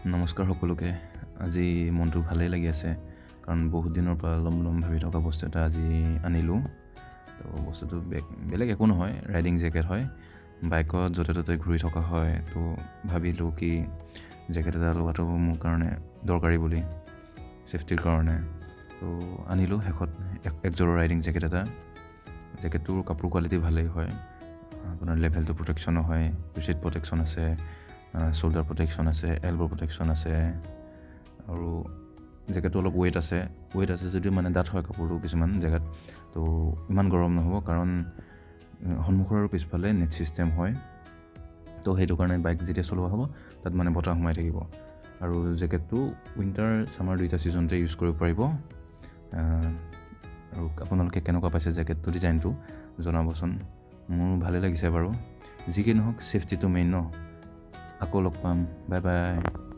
নমস্কাৰ সকলোকে। আজি মনটো ভালেই লাগি আছে কাৰণ বহুত দিনৰ পৰা লম ভাবি থকা বস্তু এটা আজি আনিলোঁ। তো বস্তুটো বেলেগ একো নহয়, ৰাইডিং জেকেট হয়। বাইকত য'তে ত'তে ঘূৰি থকা হয়, তো ভাবিলোঁ কি জেকেট এটা লোৱাটো মোৰ কাৰণে দৰকাৰী বুলি, ছেফটিৰ কাৰণে। তো আনিলোঁ শেষত একযোৰৰ ৰাইডিং জেকেট এটা। জেকেটটোৰ কাপোৰ কোৱালিটি ভালেই হয়, আপোনাৰ লেভেলটো প্ৰটেকশ্যনো হয়, ৰিচিট প্ৰটেকশ্যন আছে, শ্ব'ল্ডাৰ প্ৰটেকশ্যন আছে, এলব' প্ৰটেকশ্যন আছে, আৰু জেকেটটো অলপ ৱেইট আছে যদিও মানে ডাঠ হয় কাপোৰটো কিছুমান জেগাত, তো ইমান গৰম নহ'ব কাৰণ সন্মুখৰ আৰু পিছফালে নেট ছিষ্টেম হয়। তো সেইটো কাৰণে বাইক যেতিয়া চলোৱা হ'ব তাত মানে বতাহ সোমাই থাকিব। আৰু জেকেটটো উইণ্টাৰ ছামাৰ দুইটা ছিজনতে ইউজ কৰিব পাৰিব। আৰু আপোনালোকে কেনেকুৱা পাইছে জেকেটটো, ডিজাইনটো জনাবচোন। মোৰ ভালে লাগিছে বাৰু। যি কি নহওক ছেফটিটো মেইন ন। আকৌ লগ পাম, বাই বাই।